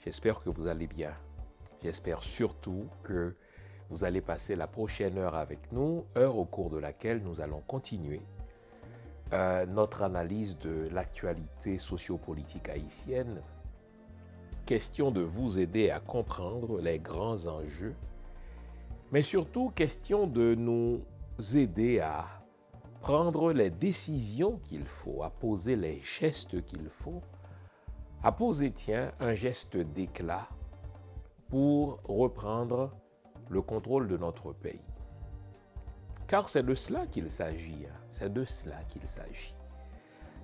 J'espère que vous allez bien. J'espère surtout que vous allez passer la prochaine heure avec nous, heure au cours de laquelle nous allons continuer notre analyse de l'actualité sociopolitique haïtienne. Question de vous aider à comprendre les grands enjeux, mais surtout question de nous aider à prendre les décisions qu'il faut, à poser les gestes qu'il faut, à poser, tiens, un geste d'éclat pour reprendre le contrôle de notre pays. Car c'est de cela qu'il s'agit, c'est de cela qu'il s'agit.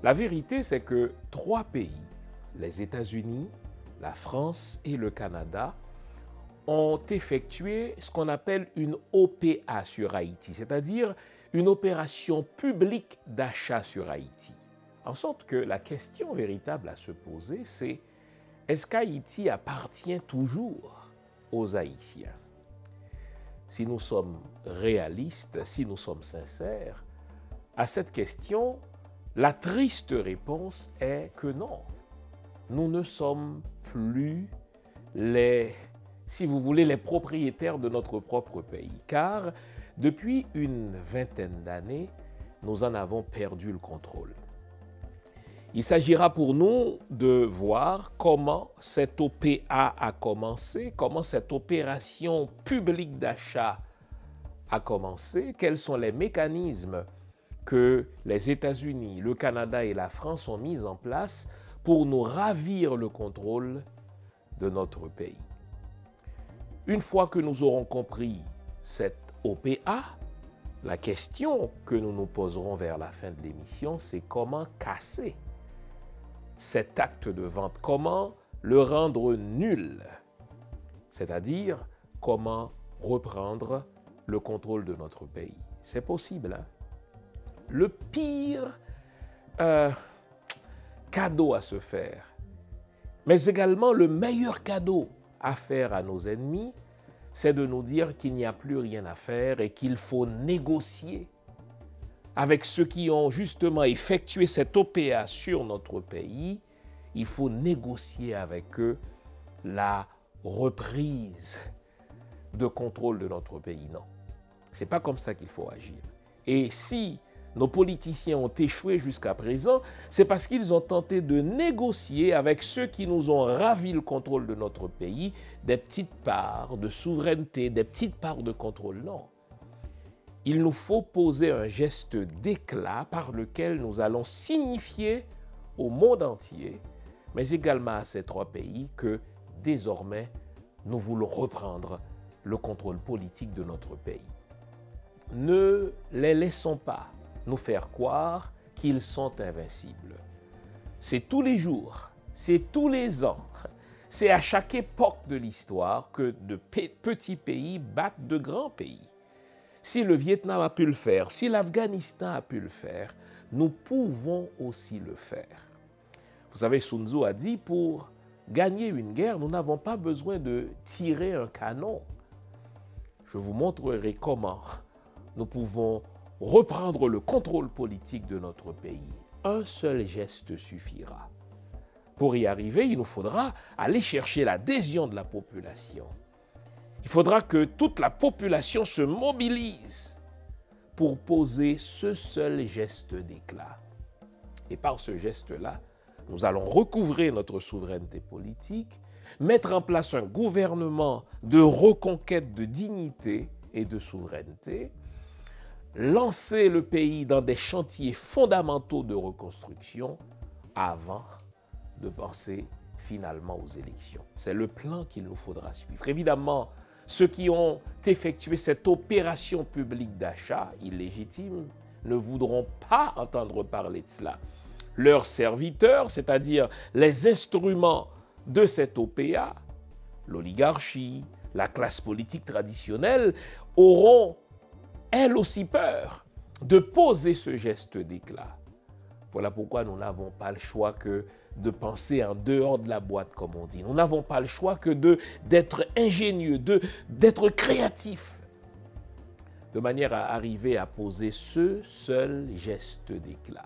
La vérité, c'est que 3 pays, les États-Unis, la France et le Canada, ont effectué ce qu'on appelle une OPA sur Haïti, c'est-à-dire une opération publique d'achat sur Haïti. En sorte que la question véritable à se poser, c'est est-ce qu'Haïti appartient toujours aux Haïtiens? Si nous sommes réalistes, si nous sommes sincères, à cette question, la triste réponse est que non. Nous ne sommes plus si vous voulez, les propriétaires de notre propre pays. Car depuis une vingtaine d'années, nous en avons perdu le contrôle. Il s'agira pour nous de voir comment cette OPA a commencé, comment cette opération publique d'achat a commencé, quels sont les mécanismes que les États-Unis, le Canada et la France ont mis en place pour nous ravir le contrôle de notre pays. Une fois que nous aurons compris cette OPA, la question que nous nous poserons vers la fin de l'émission, c'est comment casser cet acte de vente, comment le rendre nul, c'est-à-dire comment reprendre le contrôle de notre pays. C'est possible, hein? Le pire cadeau à se faire, mais également le meilleur cadeau à faire à nos ennemis, c'est de nous dire qu'il n'y a plus rien à faire et qu'il faut négocier avec ceux qui ont justement effectué cette OPA sur notre pays. Il faut négocier avec eux la reprise de contrôle de notre pays. Non, ce n'est pas comme ça qu'il faut agir. Et si nos politiciens ont échoué jusqu'à présent, c'est parce qu'ils ont tenté de négocier avec ceux qui nous ont ravi le contrôle de notre pays, des petites parts de souveraineté, des petites parts de contrôle. Non. Il nous faut poser un geste d'éclat par lequel nous allons signifier au monde entier, mais également à ces 3 pays, que désormais, nous voulons reprendre le contrôle politique de notre pays. Ne les laissons pas nous faire croire qu'ils sont invincibles. C'est tous les jours, c'est tous les ans, c'est à chaque époque de l'histoire que de petits pays battent de grands pays. Si le Vietnam a pu le faire, si l'Afghanistan a pu le faire, nous pouvons aussi le faire. Vous savez, Sun Tzu a dit, pour gagner une guerre, nous n'avons pas besoin de tirer un canon. Je vous montrerai comment nous pouvons reprendre le contrôle politique de notre pays. Un seul geste suffira. Pour y arriver, il nous faudra aller chercher l'adhésion de la population. Il faudra que toute la population se mobilise pour poser ce seul geste d'éclat. Et par ce geste-là, nous allons recouvrer notre souveraineté politique, mettre en place un gouvernement de reconquête de dignité et de souveraineté, lancer le pays dans des chantiers fondamentaux de reconstruction avant de penser finalement aux élections. C'est le plan qu'il nous faudra suivre. Évidemment, ceux qui ont effectué cette opération publique d'achat illégitime ne voudront pas entendre parler de cela. Leurs serviteurs, c'est-à-dire les instruments de cette OPA, l'oligarchie, la classe politique traditionnelle, auront elles aussi peur de poser ce geste d'éclat. Voilà pourquoi nous n'avons pas le choix que de penser en dehors de la boîte, comme on dit. Nous n'avons pas le choix que d'être ingénieux, d'être créatifs, de manière à arriver à poser ce seul geste d'éclat.